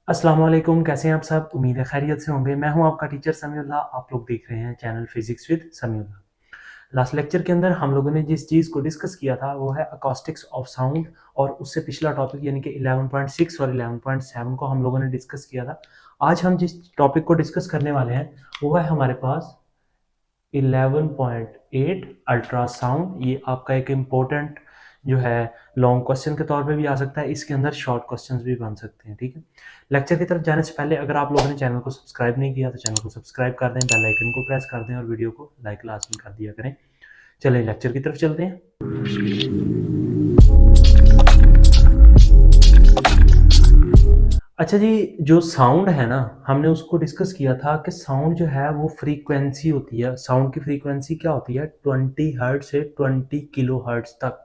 अस्सलाम वालेकुम, कैसे हैं आप सब? उम्मीद है खैरियत से होंगे। मैं हूं आपका टीचर समीउल्लाह। आप लोग देख रहे हैं channel physics with Samiullah. Last lecture के अंदर हम लोगों ने जिस चीज़ को डिस्कस किया था वो है अकॉस्टिक्स ऑफ साउंड, और उससे पिछला टॉपिक यानी कि 11.6 और 11.7 को हम लोगों ने डिस्कस किया था। आज हम जिस टॉपिक को डिस्कस करने वाले हैं वो है हमारे पास 11.8 अल्ट्रासाउंड। ये आपका एक इम्पोर्टेंट जो है लॉन्ग क्वेश्चन के तौर पे भी आ सकता है, इसके अंदर शॉर्ट क्वेश्चंस भी बन सकते हैं। ठीक है, लेक्चर की तरफ जाने से पहले अगर आप लोगों ने चैनल को सब्सक्राइब नहीं किया तो चैनल को सब्सक्राइब कर दें, बेल आइकन को प्रेस कर दें और वीडियो को लाइक लाजमी कर दिया करें। चलिए लेक्चर की तरफ चलते हैं। अच्छा जी, जो साउंड है ना, हमने उसको डिस्कस किया था कि साउंड जो है वो फ्रीक्वेंसी होती है। साउंड की फ्रीक्वेंसी क्या होती है? 20 हर्ट्ज से 20 किलो हर्ट्ज तक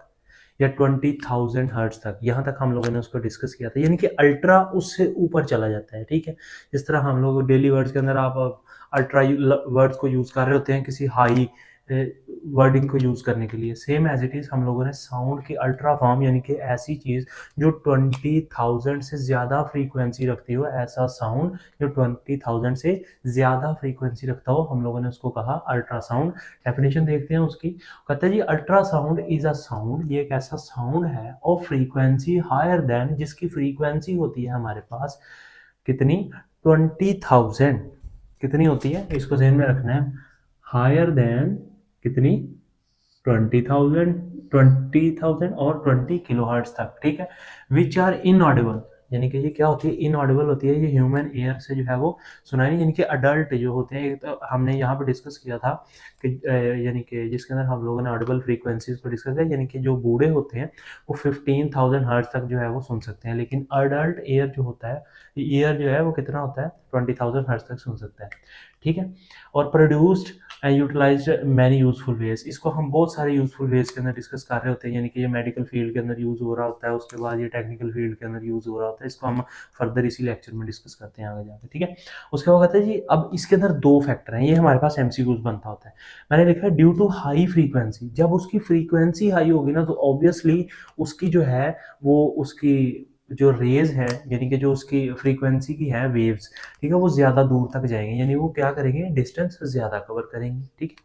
या 20,000 हर्ट्ज तक, यहाँ तक हम लोगों ने उसको डिस्कस किया था। यानी कि अल्ट्रा उससे ऊपर चला जाता है। ठीक है, जिस तरह हम लोग डेली वर्ड्स के अंदर आप अल्ट्रा वर्ड्स को यूज़ कर रहे होते हैं किसी हाई वर्डिंग को यूज़ करने के लिए, सेम एज इट इज़ हम लोगों ने साउंड की अल्ट्रा फॉर्म यानी कि ऐसी चीज़ जो 20,000 से ज़्यादा फ्रीक्वेंसी रखती हो, ऐसा साउंड जो 20,000 से ज़्यादा फ्रीक्वेंसी रखता हो, हम लोगों ने उसको कहा अल्ट्रासाउंड। डेफिनेशन देखते हैं उसकी। कहते हैं जी, अल्ट्रासाउंड इज अ साउंड, ये एक ऐसा साउंड है और फ्रीक्वेंसी हायर देन, जिसकी फ्रीक्वेंसी होती है हमारे पास कितनी? 20,000। कितनी होती है इसको ध्यान में रखना है। हायर देन कितनी? 20,000, 20,000 और 20 किलोहर्ट्ज तक। ठीक है, विच आर इनऑडिबल, यानी कि ये क्या होती है? इनऑडिबल होती है। ये ह्यूमन एयर से जो है वो सुनाई नहीं, यानी कि अडल्ट जो होते हैं, तो हमने यहाँ पे डिस्कस किया था कि यानी कि जिसके अंदर हम लोगों ने ऑडिबल फ्रीक्वेंसीज को डिस्कस किया, यानी कि जो बूढ़े होते हैं वो 15,000 हर्ट्ज तक जो है वो सुन सकते हैं, लेकिन अडल्ट एयर जो होता है, ईयर जो है वो कितना होता है? 20,000 हर्ट्ज तक सुन सकता है। ठीक है, और produced and utilised many useful ways, इसको हम बहुत सारे यूजफुल वेज के अंदर डिस्कस कर रहे होते हैं। यानी कि ये मेडिकल फील्ड के अंदर यूज़ हो रहा होता है, उसके बाद ये टेक्निकल फील्ड के अंदर यूज़ हो रहा होता है। इसको हम फर्दर इसी लेक्चर में डिस्कस करते हैं आगे जाके। ठीक है, उसके बाद कहते हैं जी, अब इसके अंदर दो फैक्टर हैं, ये हमारे पास एमसीक्यूज बनता होता है। मैंने लिखा है ड्यू टू हाई फ्रीक्वेंसी, जब उसकी फ्रीक्वेंसी हाई होगी ना तो ऑब्वियसली उसकी जो है वो उसकी जो रेज है, यानी कि जो उसकी फ्रीक्वेंसी की है वेव्स, ठीक है, वो ज़्यादा दूर तक जाएंगे, यानी वो क्या करेंगे? डिस्टेंस ज़्यादा कवर करेंगे। ठीक है,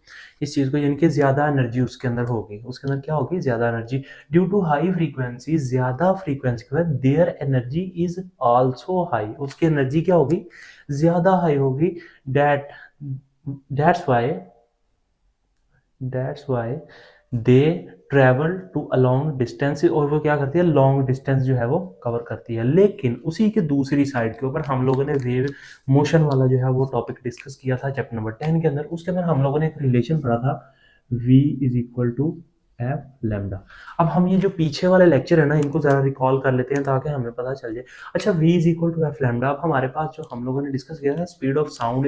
इस चीज़ को, यानी कि ज़्यादा एनर्जी उसके अंदर होगी, उसके अंदर क्या होगी? ज़्यादा energy. Due to high frequency, ज़्यादा फ्रीक्वेंसी के बाद their energy is also high, उसकी एनर्जी क्या होगी? ज़्यादा हाई होगी। That that's why that's why they travel to a long distance, और वो क्या करती है? लॉन्ग डिस्टेंस जो है वो कवर करती है। लेकिन उसी के दूसरी साइड के ऊपर हम लोगों ने वेव मोशन वाला जो है वो टॉपिक डिस्कस किया था चैप्टर नंबर 10 के अंदर। उसके अंदर हम लोगों ने एक रिलेशन पढ़ा था, v is equal to f lambda. अब हम ये जो पीछे वाले लेक्चर है ना, इनको जरा रिकॉल कर लेते हैं ताकि हमें पता चल जाए। अच्छा, v is equal to f lambda, अब हमारे पास जो हम लोगों ने डिस्कस किया था स्पीड ऑफ साउंड,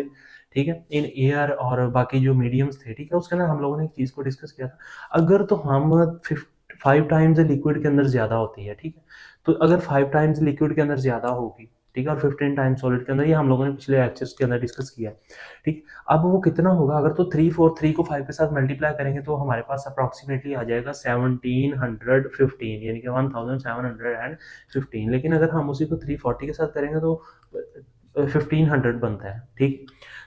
ठीक है, इन एयर और बाकी जो मीडियम्स थे, ठीक है, उसके अंदर हम लोगों ने एक चीज़ को डिस्कस किया था। अगर तो हम 5 टाइम्स लिक्विड के अंदर ज़्यादा होती है, ठीक है, तो अगर 5 टाइम्स लिक्विड के अंदर ज़्यादा होगी, ठीक है, और 15 टाइम्स सॉलिड के अंदर, ये हम लोगों ने पिछले लेक्चर्स के अंदर डिस्कस किया है। ठीक, अब वो कितना होगा? अगर तो 3 को 5 के साथ मल्टीप्लाई करेंगे तो हमारे पास अप्रॉक्सीमेटली आ जाएगा 1715, यानी कि 1715। लेकिन अगर हम उसी को 340 के साथ करेंगे तो 1500 बनता है। ठीक,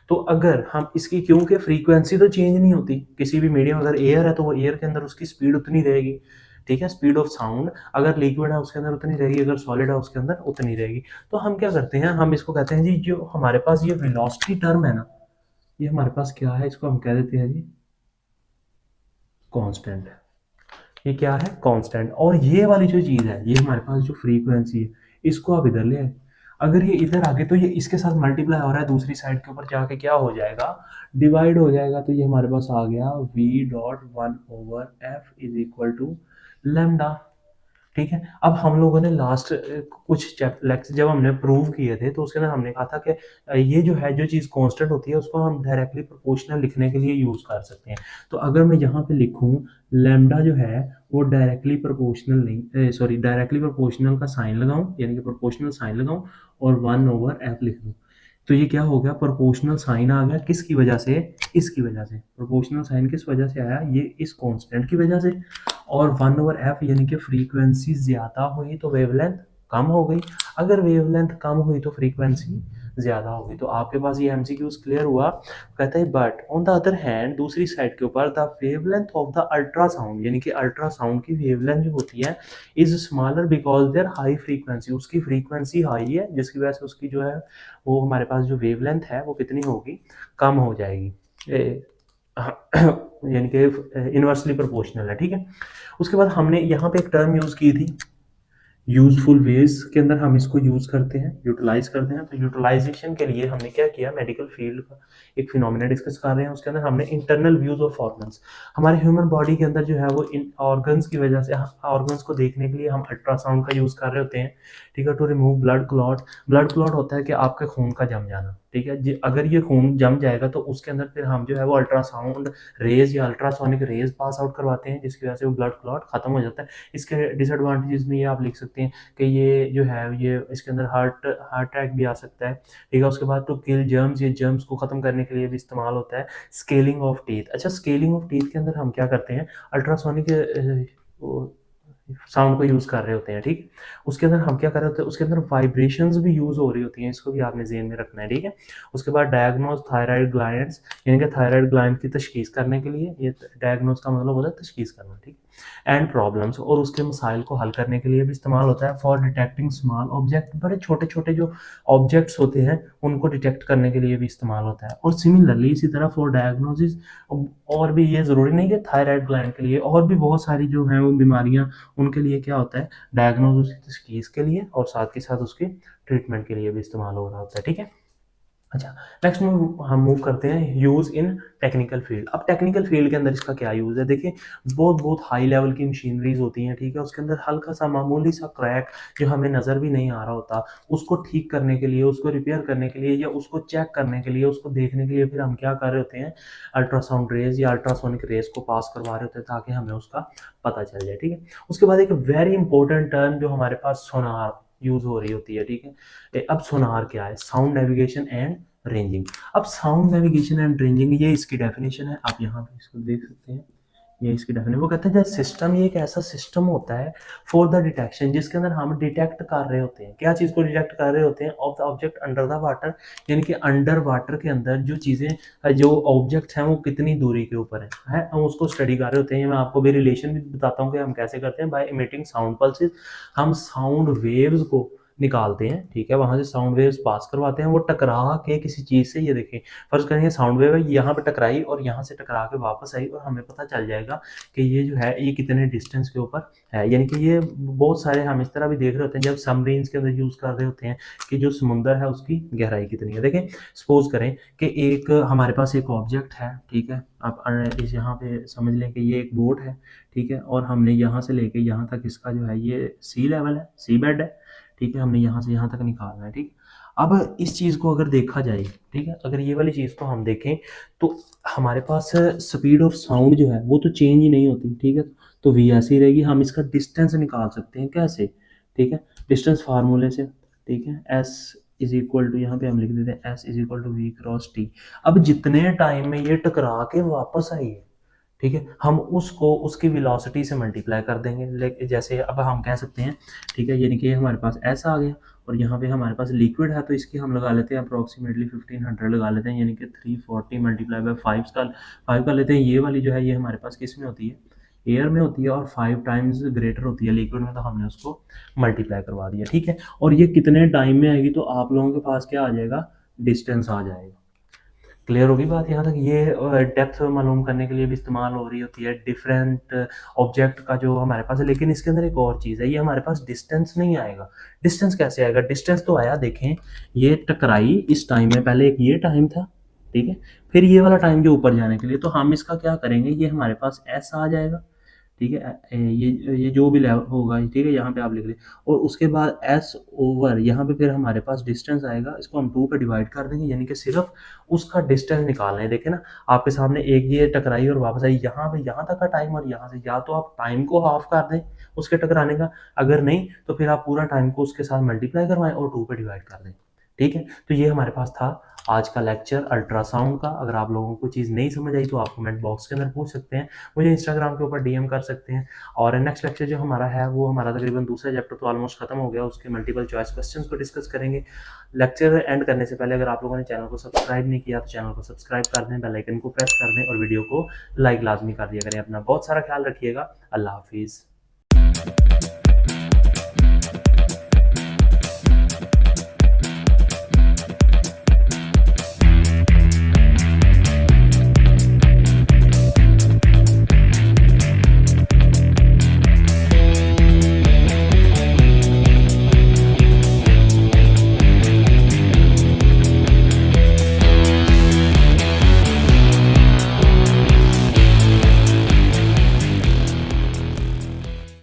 तो अगर हम इसकी, क्योंकि फ्रीक्वेंसी तो चेंज नहीं होती किसी भी मीडियम, अगर एयर है तो वो एयर के अंदर उसकी स्पीड उतनी रहेगी। ठीक है, स्पीड ऑफ साउंड अगर लिक्विड है उसके अंदर उतनी रहेगी, अगर सॉलिड है उसके अंदर उतनी रहेगी। तो हम क्या करते हैं? हम इसको कहते हैं जी, जो हमारे पास ये वेलोसिटी टर्म है ना, ये हमारे पास क्या है? इसको हम कह देते हैं जी कांस्टेंट। ये क्या है? कांस्टेंट। और ये वाली जो चीज़ है, ये हमारे पास जो फ्रीक्वेंसी है, इसको आप इधर ले आए। अगर ये इधर आगे तो ये इसके साथ मल्टीप्लाई हो रहा है, दूसरी साइड के ऊपर जाके क्या हो जाएगा? डिवाइड हो जाएगा। तो ये हमारे पास आ गया v.1/f = लैम्डा। ठीक है, अब हम लोगों ने लास्ट कुछ लेक्चर जब हमने प्रूव किए थे तो उसके अंदर हमने कहा था कि ये जो है, जो चीज़ कांस्टेंट होती है उसको हम डायरेक्टली प्रोपोर्शनल लिखने के लिए यूज़ कर सकते हैं। तो अगर मैं यहाँ पे लिखूँ लैम्डा जो है वो डायरेक्टली प्रोपोर्शनल नहीं, सॉरी, डायरेक्टली प्रोपोर्शनल का साइन लगाऊं, यानी कि प्रोपोर्शनल साइन लगाऊं और 1/f लिख दूं, तो ये क्या हो गया? प्रोपोर्शनल साइन आ गया। किसकी वजह से? इसकी वजह से। प्रोपोर्शनल साइन किस वजह से आया? ये इस कांस्टेंट की वजह से। और 1/f यानी कि फ्रीक्वेंसी ज़्यादा हुई तो वेवलेंथ कम हो गई, अगर वेवलेंथ कम हुई तो फ्रीक्वेंसी ज़्यादा होगी। तो आपके पास ये एमसीक्यूज क्लियर हुआ। कहता है but on the other hand, दूसरी साइड के ऊपर, the wavelength of the ultrasound, यानी कि अल्ट्रासाउंड की वेवलेंथ जो होती है is smaller because their high frequency, उसकी फ्रीक्वेंसी हाई है जिसकी वजह से उसकी जो है वो हमारे पास जो वेवलेंथ है वो कितनी होगी, कम हो जाएगी। यानी कि इनवर्सली प्रोपोर्शनल है, ठीक है। उसके बाद हमने यहाँ पे एक टर्म यूज़ की थी, यूजफुल वेज के अंदर हम इसको यूज करते हैं, यूटिलाइज करते हैं। तो यूटिलाइजेशन के लिए हमने क्या किया, मेडिकल फील्ड का एक फिनोमिना डिस्कस कर रहे हैं, उसके अंदर हमने इंटरनल व्यूज ऑफ ऑर्गन्स, हमारे ह्यूमन बॉडी के अंदर जो है वो इन ऑर्गन्स की वजह से, ऑर्गन्स को देखने के लिए हम अल्ट्रासाउंड का यूज कर रहे होते हैं, ठीक है, to remove blood clot. Blood clot होता है कि आपके खून का जम जाना, ठीक है, अगर ये खून जम जाएगा तो उसके अंदर फिर हम जो है वो अल्ट्रासाउंड रेज या अल्ट्रासोनिक रेज पास आउट करवाते हैं, जिसकी वजह से वो ब्लड क्लॉट खत्म हो जाता है। इसके डिसएडवांटेजेस में ये आप लिख सकते हैं कि ये जो है ये इसके अंदर हार्ट हार्ट अटैक भी आ सकता है, ठीक है। उसके बाद टू किल जर्म्स, ये जर्म्स को खत्म करने के लिए भी इस्तेमाल होता है। स्केलिंग ऑफ टीथ, अच्छा स्केलिंग ऑफ टीथ के अंदर हम क्या करते हैं, अल्ट्रासोनिक साउंड को यूज कर रहे होते हैं, ठीक। उसके अंदर हम क्या कर रहे होते हैं, उसके अंदर वाइब्रेशंस भी यूज हो रही होती हैं, इसको भी आपने ज़हन में रखना है, ठीक है। उसके बाद डायग्नोज थायराइड ग्लैंड्स, यानी कि थायराइड ग्लैंड की तशखीस करने के लिए, ये डायग्नोज का मतलब होता है तशखीस करना, ठीक। एंड प्रॉब्लम्स, और उसके मसाइल को हल करने के लिए भी इस्तेमाल होता है। फॉर डिटेक्टिंग स्मॉल ऑब्जेक्ट, बड़े छोटे छोटे जो ऑब्जेक्ट्स होते हैं उनको डिटेक्ट करने के लिए भी इस्तेमाल होता है। और सिमिलरली इसी तरह फॉर डायग्नोसिस, और भी ये ज़रूरी नहीं कि थायराइड ग्लैंड के लिए, और भी बहुत सारी जो हैं वो बीमारियां, उनके लिए क्या होता है, डायग्नोसिस उसकी तशखीस के लिए और साथ के साथ उसके ट्रीटमेंट के लिए भी इस्तेमाल हो रहा होता है, ठीक है। अच्छा, नेक्स्ट हम मूव करते हैं यूज़ इन टेक्निकल फील्ड। अब टेक्निकल फील्ड के अंदर इसका क्या यूज़ है, देखिए बहुत बहुत हाई लेवल की मशीनरीज होती हैं, ठीक है। उसके अंदर हल्का सा मामूली सा क्रैक जो हमें नज़र भी नहीं आ रहा होता, उसको ठीक करने के लिए, उसको रिपेयर करने के लिए, या उसको चेक करने के लिए, उसको देखने के लिए फिर हम क्या कर रहे होते हैं, अल्ट्रासाउंड रेज या अल्ट्रासोनिक रेज को पास करवा रहे होते हैं ताकि हमें उसका पता चल जाए, ठीक है। उसके बाद एक वेरी इंपॉर्टेंट टर्म जो हमारे पास सोनार यूज़ हो रही होती है, ठीक है। अब सोनार क्या है, साउंड नेविगेशन एंड रेंजिंग। अब साउंड नेविगेशन एंड रेंजिंग, ये इसकी डेफिनेशन है, आप यहाँ पे इसको देख सकते हैं, ये इसकी डेफिनेशन। वो कहते हैं सिस्टम, ये एक ऐसा सिस्टम होता है फॉर द डिटेक्शन, जिसके अंदर हम डिटेक्ट कर रहे होते हैं, क्या चीज़ को डिटेक्ट कर रहे होते हैं, of the object under the water, यानी कि अंडर वाटर के अंदर जो चीज़ें, जो ऑब्जेक्ट हैं वो कितनी दूरी के ऊपर है, हम उसको स्टडी कर रहे होते हैं। मैं आपको भी रिलेशन भी बताता हूँ कि हम कैसे करते हैं, बाय इमिटिंग साउंड पल्सेस, हम साउंड वेव्स को निकालते हैं, ठीक है, वहां से साउंड वेव्स पास करवाते हैं, वो टकरा के किसी चीज से, ये देखें फर्ज करें ये साउंड वेव है, यहाँ पे टकराई और यहाँ से टकरा के वापस आई, और हमें पता चल जाएगा कि ये जो है ये कितने डिस्टेंस के ऊपर है। यानी कि ये बहुत सारे हम इस तरह भी देख रहे होते हैं जब सबमरीन्स के अंदर यूज कर रहे होते हैं कि जो समुंदर है उसकी गहराई कितनी है। देखें सपोज करें कि एक हमारे पास एक ऑब्जेक्ट है, ठीक है, आप इस यहाँ पे समझ लें कि ये एक बोट है, ठीक है, और हमने यहाँ से लेके यहाँ तक इसका जो है ये सी लेवल है, सी बेड है, ठीक है, हमने यहाँ से यहाँ तक निकालना है, ठीक। अब इस चीज़ को अगर देखा जाए, ठीक है, अगर ये वाली चीज़ को हम देखें तो हमारे पास स्पीड ऑफ साउंड जो है वो तो चेंज ही नहीं होती, ठीक है, तो वी ऐसी रहेगी। हम इसका डिस्टेंस निकाल सकते हैं कैसे, ठीक है, डिस्टेंस फार्मूले से, ठीक है, एस इज इक्वल टू, यहाँ पे हम लिख देते हैं s is equal to v cross t. अब जितने टाइम में ये टकरा के वापस आई है, ठीक है, हम उसको उसकी वेलोसिटी से मल्टीप्लाई कर देंगे, लेकिन जैसे अब हम कह सकते हैं, ठीक है, यानी कि हमारे पास ऐसा आ गया, और यहाँ पे हमारे पास लिक्विड है तो इसकी हम लगा लेते हैं अप्रॉक्सीमेटली 1500 लगा लेते हैं, यानी कि 340 मल्टीप्लाई बाय 5 कर लेते हैं। ये वाली जो है ये हमारे पास किस में होती है, एयर में होती है, और 5 टाइम्स ग्रेटर होती है लिक्विड में, तो हमने उसको मल्टीप्लाई करवा दिया, ठीक है। और ये कितने टाइम में आएगी, तो आप लोगों के पास क्या आ जाएगा, डिस्टेंस आ जाएगा। क्लियर होगी बात यहाँ तक। ये डेप्थ मालूम करने के लिए भी इस्तेमाल हो रही होती है डिफरेंट ऑब्जेक्ट का जो हमारे पास है। लेकिन इसके अंदर एक और चीज़ है, ये हमारे पास डिस्टेंस नहीं आएगा। डिस्टेंस कैसे आएगा, डिस्टेंस तो आया, देखें ये टकराई इस टाइम में, पहले एक ये टाइम था, ठीक है, फिर ये वाला टाइम जो ऊपर जाने के लिए, तो हम इसका क्या करेंगे, ये हमारे पास एस आ जाएगा, ठीक है, ये जो भी लेवल होगा, ठीक है, यहाँ पे आप लिख लें, और उसके बाद एस ओवर यहाँ पे फिर हमारे पास डिस्टेंस आएगा, इसको हम 2 पे डिवाइड कर देंगे, यानी कि सिर्फ उसका डिस्टेंस निकालना है। देखें ना आपके सामने एक ये टकराई और वापस आई, यहाँ पे यहाँ तक का टाइम, और यहाँ से या तो आप टाइम को हाफ कर दें उसके टकराने का, अगर नहीं तो फिर आप पूरा टाइम को उसके साथ मल्टीप्लाई करवाएं और 2 पे डिवाइड कर दें, ठीक है? तो ये हमारे पास था आज का लेक्चर अल्ट्रासाउंड का। अगर आप लोगों को चीज़ नहीं समझ आई तो आप कमेंट बॉक्स के अंदर पूछ सकते हैं, मुझे इंस्टाग्राम के ऊपर डीएम कर सकते हैं। और नेक्स्ट लेक्चर जो हमारा है वो हमारा तकरीबन दूसरा चैप्टर तो ऑलमोस्ट खत्म हो गया, उसके मल्टीपल चॉइस क्वेश्चंस को डिस्कस करेंगे। लेक्चर एंड करने से पहले अगर आप लोगों ने चैनल को सब्सक्राइब नहीं किया तो चैनल को सब्सक्राइब कर दें, बेल आइकन को प्रेस कर दें और वीडियो को लाइक लाजमी कर दिया करें। अपना बहुत सारा ख्याल रखिएगा। अल्लाह हाफिज़।